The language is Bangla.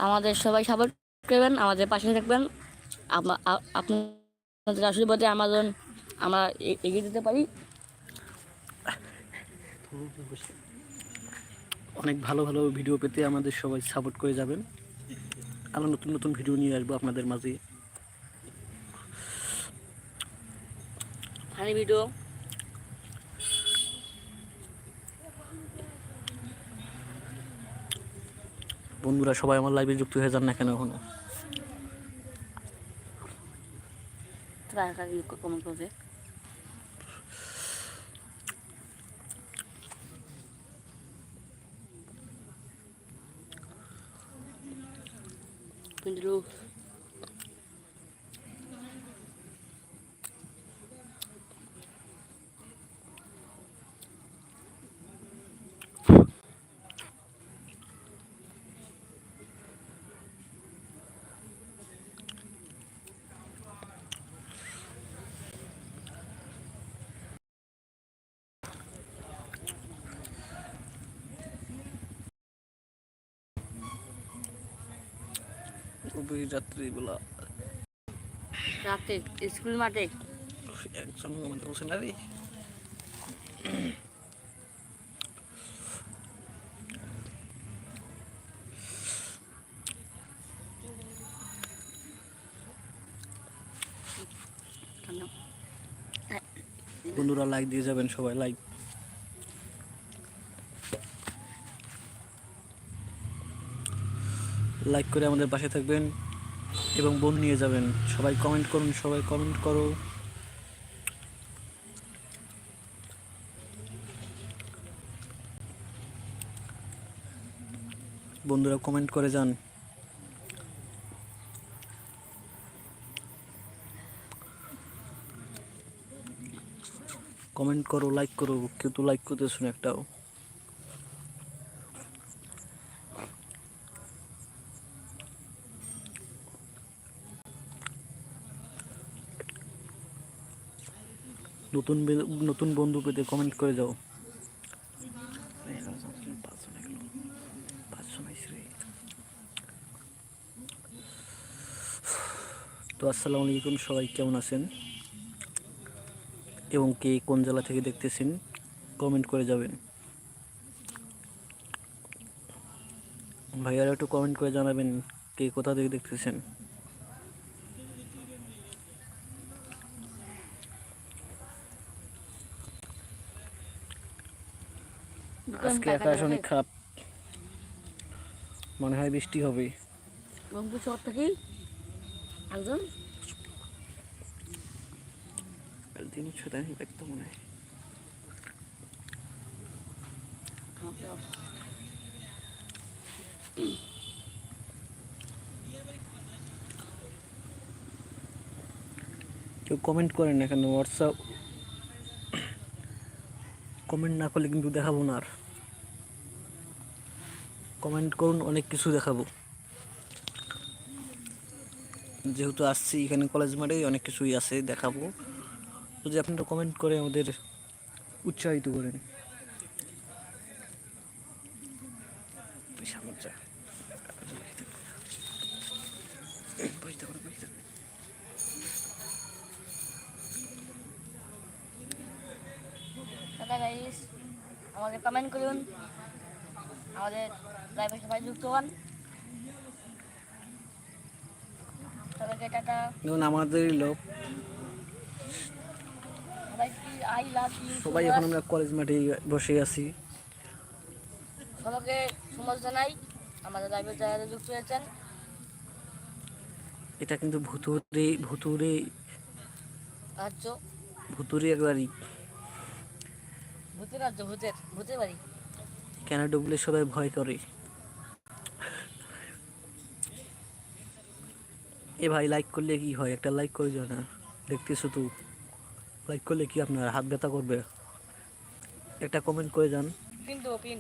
আমাদের সবাই সাপোর্ট করবেন, আমাদের পাশে থাকবেন। আপনাদের আশীর্বাদে আমরা এগিয়ে দিতে পারি। অনেক ভালো ভালো ভিডিও পেতে আমাদের সবাই সাপোর্ট করে যাবেন। আরও নতুন নতুন ভিডিও নিয়ে আসবো আপনাদের মাঝে। Funny video. বন্ধুরা সবাই আমার লাইভে যুক্ত হয়ে যান না কেন এখনো। কমেন্ট করবে। কিন্তু রাত্রিবেলা রাতে স্কুল মাঠে একজন বলছে না রে। বন্ধুরা লাইক দিয়ে যাবেন সবাই, লাইক করে আমাদের পাশে থাকবেন এবং বোন নিয়ে যাবেন। সবাই কমেন্ট করুন, সবাই কমেন্ট করো। বন্ধুরা কমেন্ট করে যান। কমেন্ট করো, লাইক করো। কেউ তো লাইক করতেছ না একটাও। নতুন বন্ধু পেতে কমেন্ট করে যাও। তো আসসালামু আলাইকুম, সবাই কেমন আছেন এবং কে কোন জেলা থেকে দেখতেছেন কমেন্ট করে যাবেন। ভাইয়ারা একটু কমেন্ট করে জানাবেন কে কোথা থেকে দেখতেছেন। আজকে আকাশ অনেক খারাপ, মনে হয় বৃষ্টি হবে। রংপুর শহর থেকে একজন দিন ছুটানি ব্যক্ত মনে হয়। কেউ কমেন্ট করেন না কেন? হোয়াটসঅ্যাপ কমেন্ট না করলে কিন্তু দেখাবো না। আর কমেন্ট করুন, অনেক কিছু দেখাবো। যেহেতু আসছি এখানে কলেজ মাঠে, অনেক কিছুই আছে দেখাবো। যদি আপনারা কমেন্ট করে আমাদের উৎসাহিত করেন। আমাদের কমেন্ট করুন, আমাদের লাইভে সবাই যুক্ত হন। সবাইকে টাটা। যেমন আমাদের লোক সবাই এখন আমরা কলেজ মাঠে বসে আছি। সবাইকে সমাজ জানাই আমাদের লাইভে যারা যুক্ত হয়েছেন। এটা কিন্তু ভুতুরে রাজ্য, ভুতুরে একবারই ভূতের রাজ্য, ভূতের বাড়ি। কেন ডুবলে সবাই ভয় করে। এ ভাই, লাইক করলে কি হয়? একটা লাইক করে যাও না, দেখতেছো তো। লাইক করলে কি আপনার হাত ব্যথা করবে? একটা কমেন্ট করে যান। পিন।